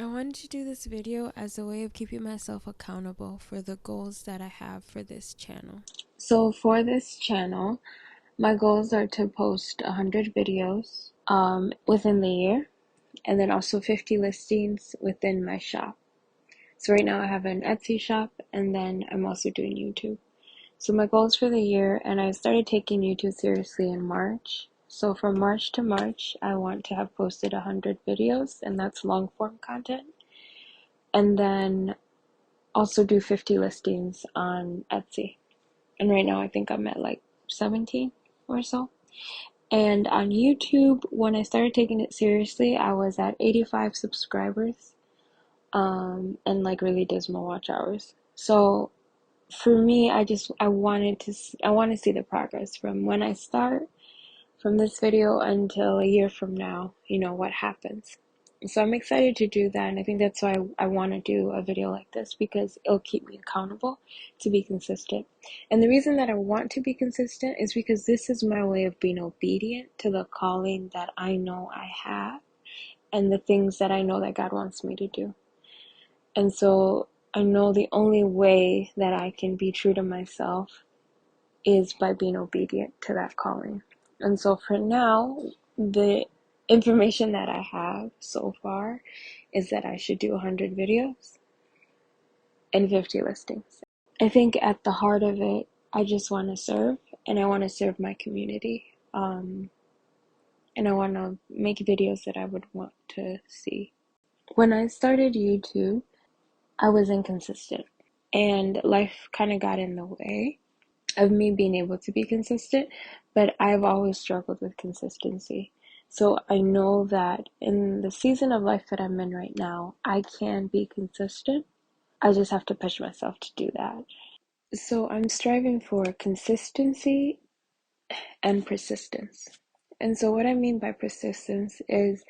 I wanted to do this video as a way of keeping myself accountable for the goals that I have for this channel. So for this channel, my goals are to post 100 videos within the year, and then also 50 listings within my shop. So right now I have an Etsy shop, and then I'm also doing YouTube. So my goals for the year, and I started taking YouTube seriously in March. So from March to March, I want to have posted 100 videos, and that's long form content. And then also do 50 listings on Etsy. And right now I think I'm at like 17 or so. And on YouTube, when I started taking it seriously, I was at 85 subscribers, and like really dismal watch hours. So for me, I want to see the progress from when I start from this video until a year from now, what happens. So I'm excited to do that, and I think that's why I want to do a video like this, because it'll keep me accountable to be consistent. And the reason that I want to be consistent is because this is my way of being obedient to the calling that I know I have and the things that I know that God wants me to do. And so I know the only way that I can be true to myself is by being obedient to that calling. And so for now, the information that I have so far is that I should do 100 videos and 50 listings. I think at the heart of it, I just want to serve, and I want to serve my community. And I want to make videos that I would want to see. When I started YouTube, I was inconsistent, and life kind of got in the way of me being able to be consistent, but I've always struggled with consistency. So I know that in the season of life that I'm in right now, I can be consistent. I just have to push myself to do that. So I'm striving for consistency and persistence. And so what I mean by persistence is,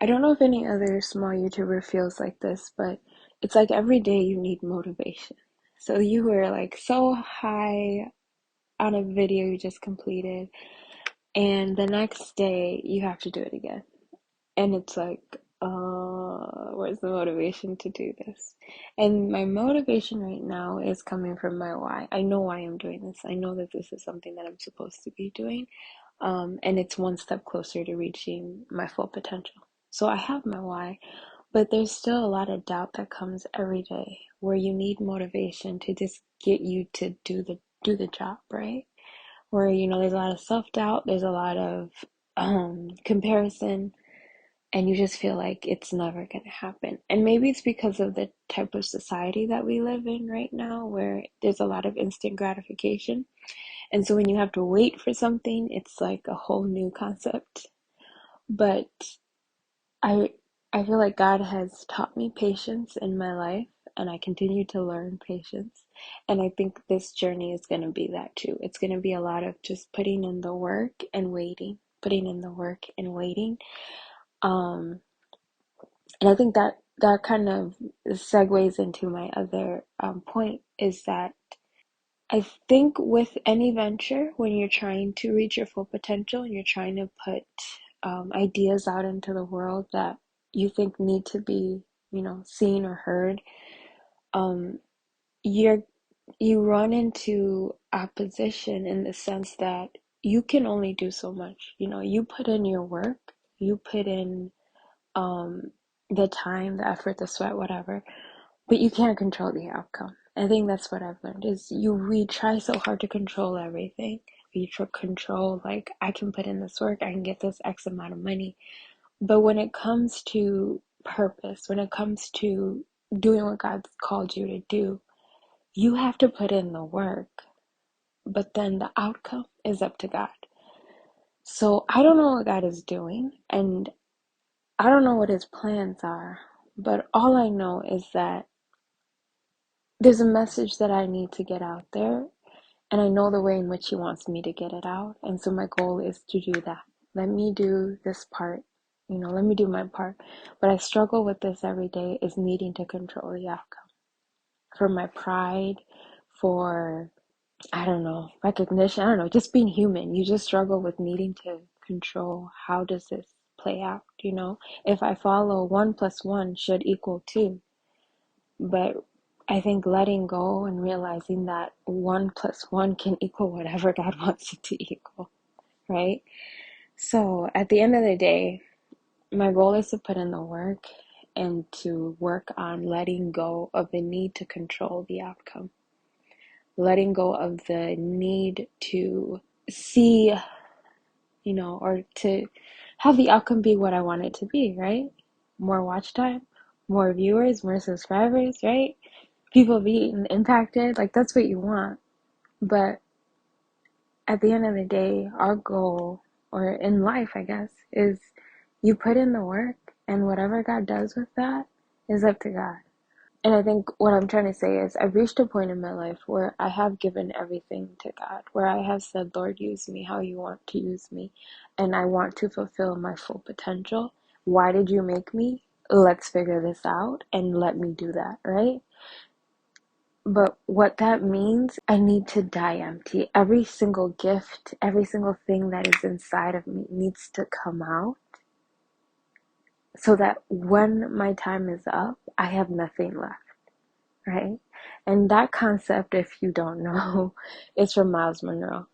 I don't know if any other small YouTuber feels like this, but it's like every day you need motivation. So you were like so high on a video you just completed, and the next day you have to do it again. And it's like, where's the motivation to do this? And my motivation right now is coming from my why. I know why I'm doing this. I know that this is something that I'm supposed to be doing. And it's one step closer to reaching my full potential. So I have my why, but there's still a lot of doubt that comes every day where you need motivation to just get you to do the job, right? Where there's a lot of self-doubt, there's a lot of comparison, and you just feel like it's never going to happen. And maybe it's because of the type of society that we live in right now, where there's a lot of instant gratification. And so when you have to wait for something, it's like a whole new concept. But I I feel like God has taught me patience in my life, and I continue to learn patience. And I think this journey is going to be that too. It's going to be a lot of just putting in the work and waiting, putting in the work and waiting. Um, and I think that kind of segues into my other point, is that I think with any venture, when you're trying to reach your full potential and you're trying to put ideas out into the world that you think need to be, seen or heard, um, you're you run into opposition in the sense that you can only do so much. You put in your work, you put in um, the time, the effort, the sweat, whatever, but you can't control the outcome. I think that's what I've learned is we try so hard to control everything. We try control, like, I can put in this work, I can get this X amount of money. But when it comes to purpose, when it comes to doing what God's called you to do, you have to put in the work, but then the outcome is up to God. So I don't know what God is doing, and I don't know what his plans are, but all I know is that there's a message that I need to get out there, and I know the way in which he wants me to get it out. And so my goal is to do that. Let me do this part, let me do my part. But I struggle with this every day, is needing to control the outcome. For my pride, for, I don't know, recognition, I don't know, just being human. You just struggle with needing to control, how does this play out, you know? If I follow 1 plus 1 should equal 2. But I think letting go and realizing that 1 plus 1 can equal whatever God wants it to equal, right? So at the end of the day, my goal is to put in the work and to work on letting go of the need to control the outcome, letting go of the need to see, you know, or to have the outcome be what I want it to be, right? More watch time, more viewers, more subscribers, right? People being impacted, like that's what you want. But at the end of the day, our goal, or in life, I guess, is you put in the work, and whatever God does with that is up to God. And I think what I'm trying to say is I've reached a point in my life where I have given everything to God, where I have said, Lord, use me how you want to use me, and I want to fulfill my full potential. Why did you make me? Let's figure this out and let me do that, right? But what that means, I need to die empty. Every single gift, every single thing that is inside of me needs to come out so that when my time is up, I have nothing left, right? And that concept, if you don't know, is from Miles Monroe.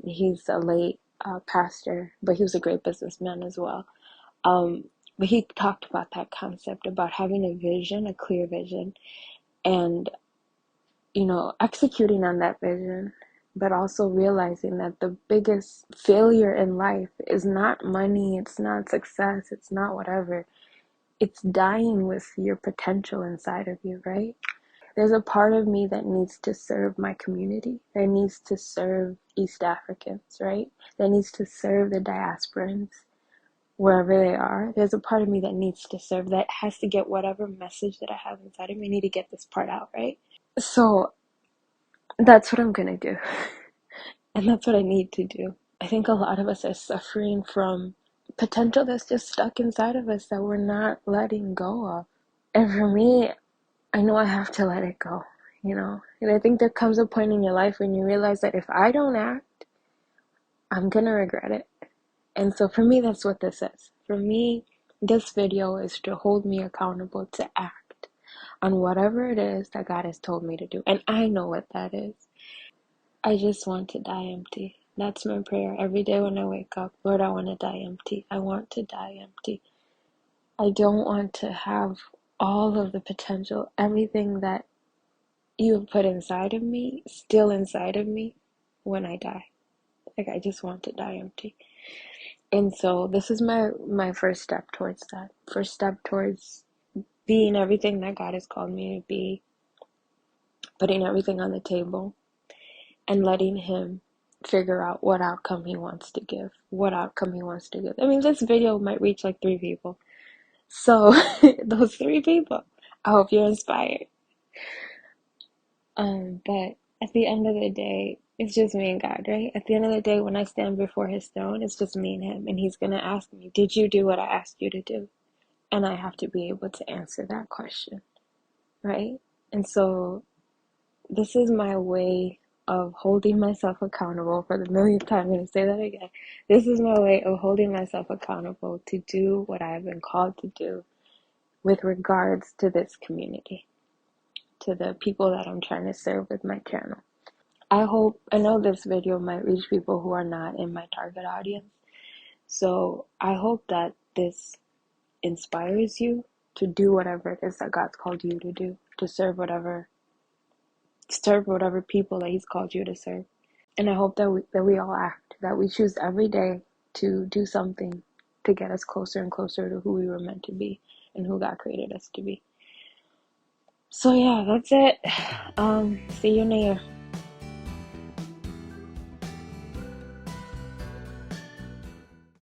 He's a late pastor, but he was a great businessman as well. But he talked about that concept about having a vision, a clear vision, and executing on that vision, but also realizing that the biggest failure in life is not money, it's not success, it's not whatever. It's dying with your potential inside of you, right? There's a part of me that needs to serve my community, that needs to serve East Africans, right? That needs to serve the diasporans, wherever they are. There's a part of me that needs to serve, that has to get whatever message that I have inside of me. I need to get this part out, right? So that's what I'm gonna do. And that's what I need to do. I think a lot of us are suffering from potential that's just stuck inside of us that we're not letting go of. And for me, I know I have to let it go. And I think there comes a point in your life when you realize that if I don't act, I'm gonna regret it. And so for me, that's what this is. For me, this video is to hold me accountable to act on whatever it is that God has told me to do. And I know what that is. I just want to die empty. That's my prayer every day when I wake up. Lord, I want to die empty. I want to die empty. I don't want to have all of the potential, everything that you have put inside of me, still inside of me when I die. Like, I just want to die empty. And so this is my first step towards that. First step towards being everything that God has called me to be, putting everything on the table, and letting Him figure out what outcome He wants to give. I mean, this video might reach like 3 people. So, those 3 people, I hope you're inspired. But at the end of the day, it's just me and God, right? At the end of the day, when I stand before His throne, it's just me and Him. And He's going to ask me, did you do what I asked you to do? And I have to be able to answer that question, right? And so this is my way of holding myself accountable. For the millionth time, I'm going to say that again. This is my way of holding myself accountable to do what I have been called to do with regards to this community, to the people that I'm trying to serve with my channel. I know this video might reach people who are not in my target audience. So I hope that this inspires you to do whatever it is that God's called you to do, to serve whatever people that He's called you to serve. And I hope that we all act, that we choose every day to do something to get us closer and closer to who we were meant to be and who God created us to be. So yeah, that's it. See you in a year.